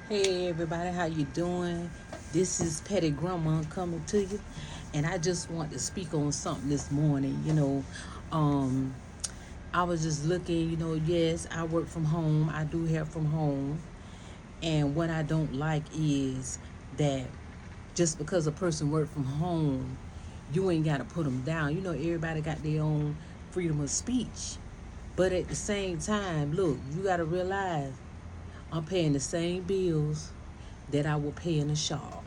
Hey everybody, how you doing? This is Petty Grandma coming to you, and I just want to speak on something this morning. Um, I was just looking. Yes, I work from home. I do help from home, and what I don't like is that just because a person work from home, you ain't got to put them down. Everybody got their own freedom of speech, but at the same time, look, you got to realize I'm paying the same bills that I would pay in a shop.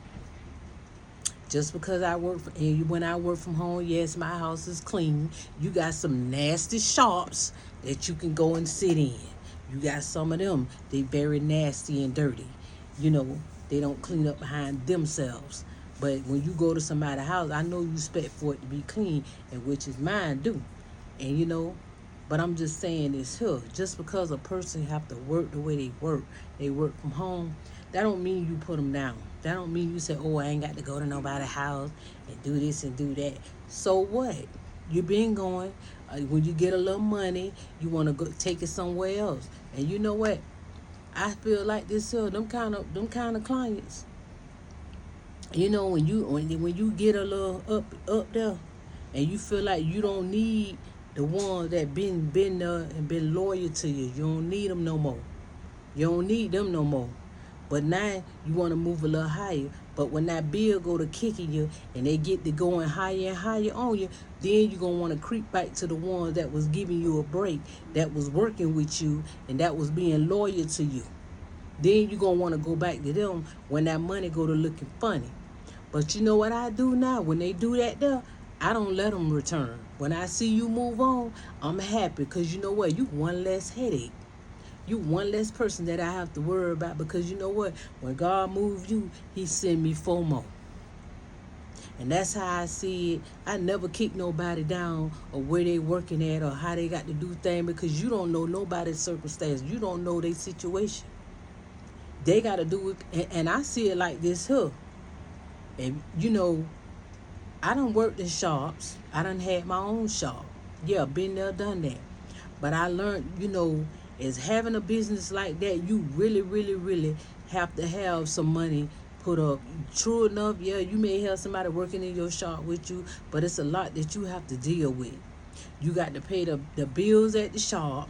Just because and when I work from home, yes, my house is clean. You got some nasty shops that you can go and sit in. You got some of them, they very nasty and dirty. You know, they don't clean up behind themselves. But when you go to somebody's house, I know you expect for it to be clean, and which is mine do. And but I'm just saying this here. Just because a person have to work the way they work from home, that don't mean you put them down. That don't mean you say, oh, I ain't got to go to nobody's house and do this and do that. So what? You been going. When you get a little money, you want to go take it somewhere else. And you know what? I feel like this here, them kind of clients. When you get a little up there, and you feel like you don't need the ones that been there and been loyal to you. You don't need them no more. You don't need them no more. But now you want to move a little higher. But when that bill go to kicking you and they get to going higher and higher on you, then you're going to want to creep back to the ones that was giving you a break, that was working with you, and that was being loyal to you. Then you're going to want to go back to them when that money go to looking funny. But you know what I do now? When they do that there, I don't let them return. When I see you move on, I'm happy because you know what? You one less headache. You one less person that I have to worry about because you know what? When God moves you, he send me four more. And that's how I see it. I never kick nobody down or where they working at or how they got to do things because you don't know nobody's circumstance. You don't know their situation. They got to do it. And I see it like this here. And I done worked in shops. I done had my own shop. Yeah, been there, done that. But I learned, is having a business like that, you really, really, really have to have some money put up. True enough, yeah, you may have somebody working in your shop with you, but it's a lot that you have to deal with. You got to pay the bills at the shop,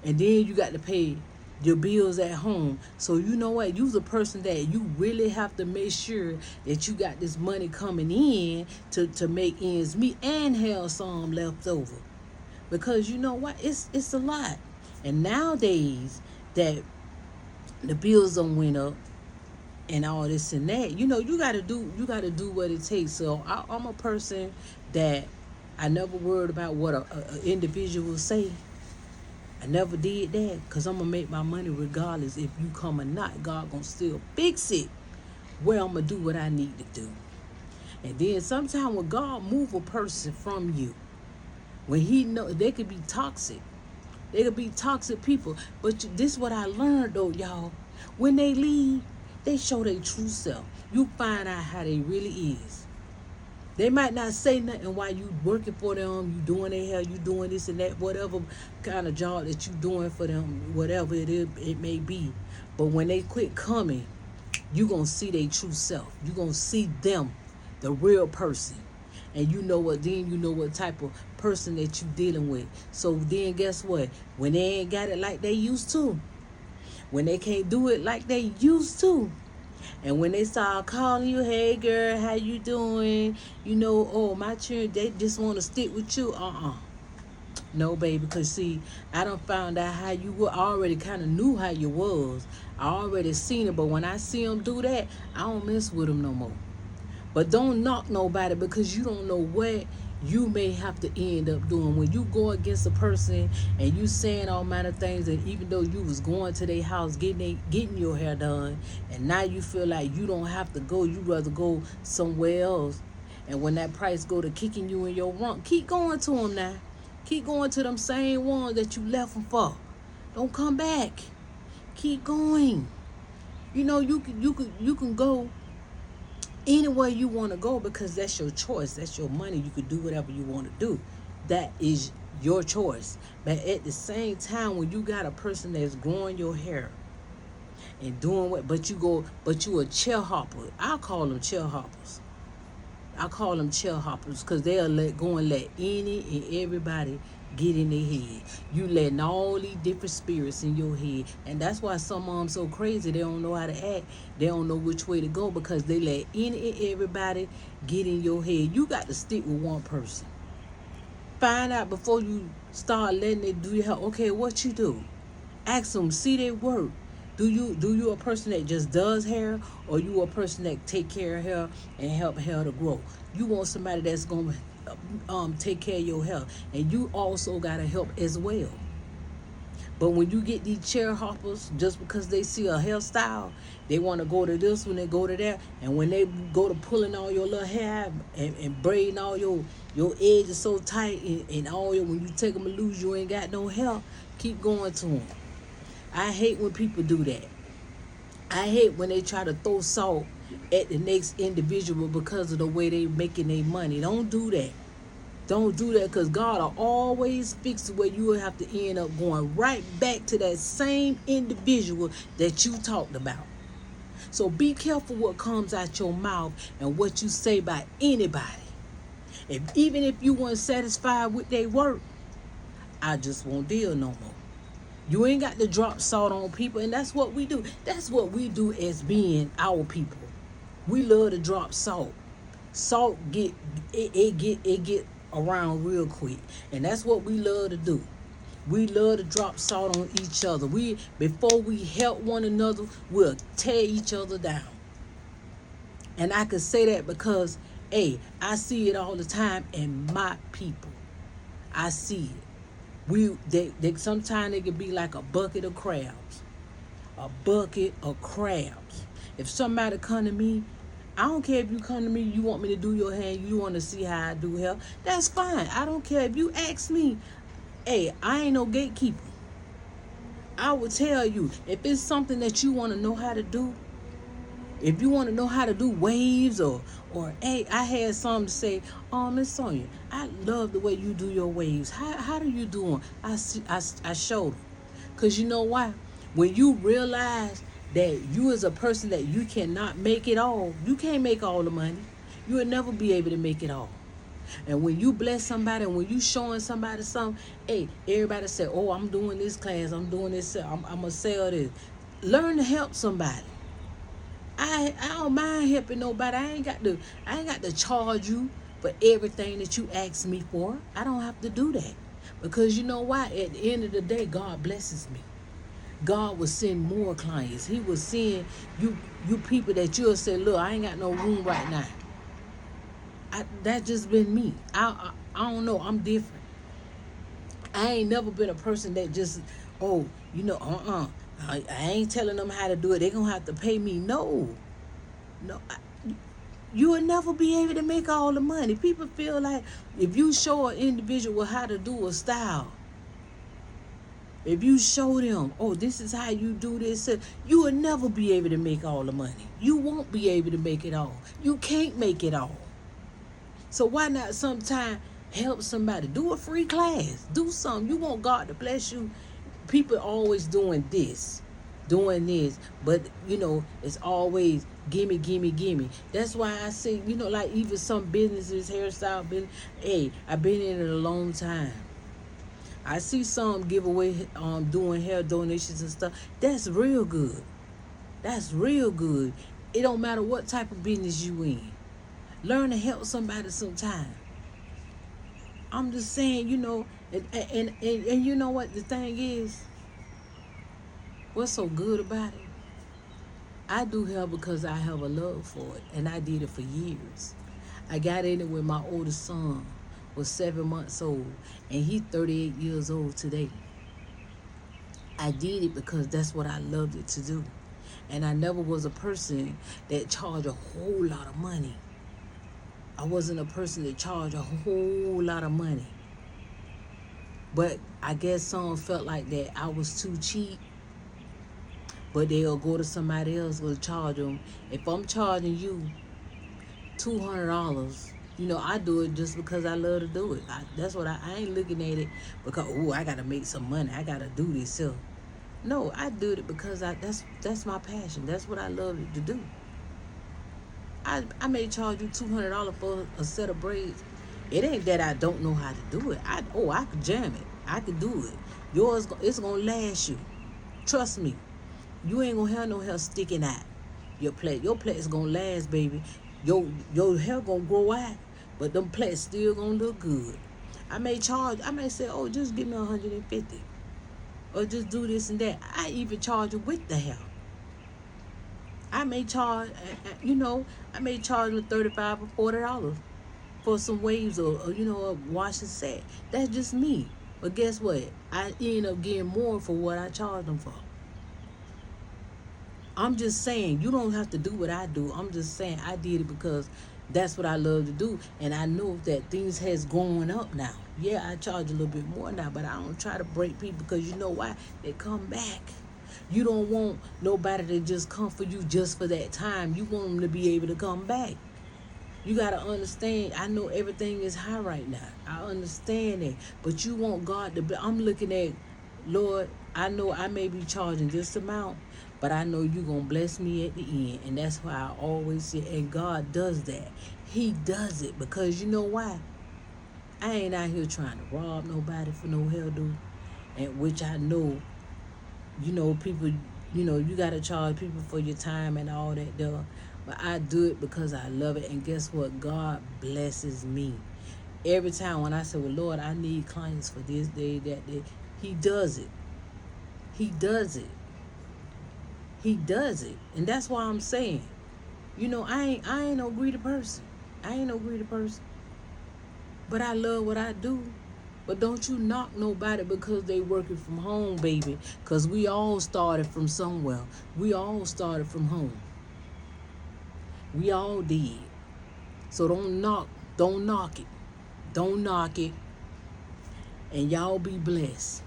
and then you got to pay your bills at home. So you know what? You's a person that you really have to make sure that you got this money coming in to make ends meet and have some left over. Because you know what? It's a lot. And nowadays that the bills don't went up and all this and that, you gotta do what it takes. So I'm a person that I never worried about what a individual say. I never did that because I'm going to make my money regardless if you come or not. God going to still fix it where I'm going to do what I need to do. And then sometimes when God move a person from you, when he know they could be toxic. They could be toxic people. But this is what I learned though, y'all. When they leave, they show their true self. You find out how they really is. They might not say nothing while you working for them, you doing their hair, you doing this and that, whatever kind of job that you doing for them, whatever it may be. But when they quit coming, you gonna see their true self. You gonna see them, the real person. And then you know what type of person that you dealing with. So then guess what? When they ain't got it like they used to, when they can't do it like they used to, and when they start calling you, hey girl, how you doing? Oh, my children, they just want to stick with you. No, baby, because see, I done found out how you were. I already kind of knew how you was. I already seen it, but when I see them do that, I don't mess with them no more. But don't knock nobody because you don't know what you may have to end up doing. When you go against a person and you saying all manner of things, and even though you was going to their house getting your hair done, and now you feel like you don't have to go, you rather go somewhere else. And when that price go to kicking you in your rump, keep going to them now. Keep going to them same ones that you left them for. Don't come back. Keep going. You can go anywhere you want to go because that's your choice. That's your money. You could do whatever you want to do. That is your choice. But at the same time, when you got a person that's growing your hair and doing what, but you a chair hopper. I call them chair hoppers. I call them chair hoppers because they'll let any and everybody get in their head. You letting all these different spirits in your head. And that's why some of them so crazy, they don't know how to act. They don't know which way to go because they let any and everybody get in your head. You got to stick with one person. Find out before you start letting it do your help. Okay, what you do? Ask them, see their work. Do you a person that just does hair, or you a person that take care of hair and help hair to grow? You want somebody that's gonna take care of your hair, and you also gotta help as well. But when you get these chair hoppers, just because they see a hairstyle, they want to go to this one, they go to that, and when they go to pulling all your little hair and braiding all your edges so tight, and all your, when you take them and lose, you ain't got no hair. Keep going to them. I hate when people do that. I hate when they try to throw salt at the next individual because of the way they making their money. Don't do that. Don't do that, because God will always fix it where you will have to end up going right back to that same individual that you talked about. So be careful what comes out your mouth and what you say by anybody. Even if you weren't satisfied with their work, I just won't deal no more. You ain't got to drop salt on people, and that's what we do. That's what we do as being our people. We love to drop salt. Salt get around real quick, and that's what we love to do. We love to drop salt on each other. Before we help one another, we'll tear each other down. And I can say that because, hey, I see it all the time in my people. I see it. They sometimes it can be like a bucket of crabs. A bucket of crabs. If somebody come to me, I don't care if you come to me, you want me to do your hair, you want to see how I do hair, that's fine. I don't care if you ask me. Hey, I ain't no gatekeeper. I will tell you, if it's something that you want to know how to do, if you want to know how to do waves, or hey, I had some to say, oh, Miss Sonia, I love the way you do your waves. How do you do them? I showed them. Because you know why? When you realize that you as a person that you cannot make it all, you can't make all the money. You will never be able to make it all. And when you bless somebody, and when you showing somebody something, hey, everybody say, oh, I'm doing this class, I'm doing this, I'm going to sell this. Learn to help somebody. I don't mind helping nobody. I ain't got to charge you for everything that you ask me for. I don't have to do that. Because you know why? At the end of the day, God blesses me. God will send more clients. He will send you people that you'll say, look, I ain't got no room right now. That's just been me. I don't know. I'm different. I ain't never been a person that just, oh, I ain't telling them how to do it. They're going to have to pay me. No. You will never be able to make all the money. People feel like if you show an individual how to do a style, if you show them, oh, this is how you do this, you will never be able to make all the money. You won't be able to make it all. You can't make it all. So why not sometime help somebody? Do a free class. Do something. You want God to bless you. People always doing this, but it's always gimme. That's why I say, like even some businesses, hairstyle business, hey, I've been in it a long time. I see some give away doing hair donations and stuff. That's real good. It don't matter what type of business you in. Learn to help somebody sometime. I'm just saying, and you know what the thing is? What's so good about it? I do hair because I have a love for it, and I did it for years. I got in it when my oldest son was 7 months old, and he's 38 years old today. I did it because that's what I loved it to do. And I never was a person that charged a whole lot of money. I wasn't a person that charged a whole lot of money. But I guess some felt like that I was too cheap. But they'll go to somebody else to charge them. If I'm charging you $200, I do it just because I love to do it. That's what I ain't looking at it because, I got to make some money. I got to do this. So No, I do it because that's my passion. That's what I love to do. I may charge you $200 for a set of braids. It ain't that I don't know how to do it. I could jam it. I could do it. It's gonna last you. Trust me. You ain't gonna have no hair sticking out. Your plait is gonna last, baby. Your hair gonna grow out, but them plaits still gonna look good. I may say, oh, just give me 150, or just do this and that. I even charge you with the hair. I may charge, I may charge you 35 or $40 for some waves, or a wash and set. That's just me. But guess what? I end up getting more for what I charge them for. I'm just saying, you don't have to do what I do. I'm just saying I did it because that's what I love to do. And I know that things has gone up now. Yeah, I charge a little bit more now, but I don't try to break people because you know why? They come back. You don't want nobody to just come for you just for that time. You want them to be able to come back. You got to understand, I know everything is high right now. I understand that. But you want God to be, I'm looking at, Lord, I know I may be charging this amount, but I know you're going to bless me at the end. And that's why I always say, and God does that. He does it because you know why? I ain't out here trying to rob nobody for no hairdo. And which I know, people, you got to charge people for your time and all that stuff. But I do it because I love it. And guess what? God blesses me. Every time when I say, well, Lord, I need clients for this day, that day, He does it. He does it. He does it. And that's why I'm saying, I ain't no greedy person. I ain't no greedy person. But I love what I do. But don't you knock nobody because they working from home, baby. Because we all started from somewhere. We all started from home. We all did. So don't knock it. Don't knock it. And y'all be blessed.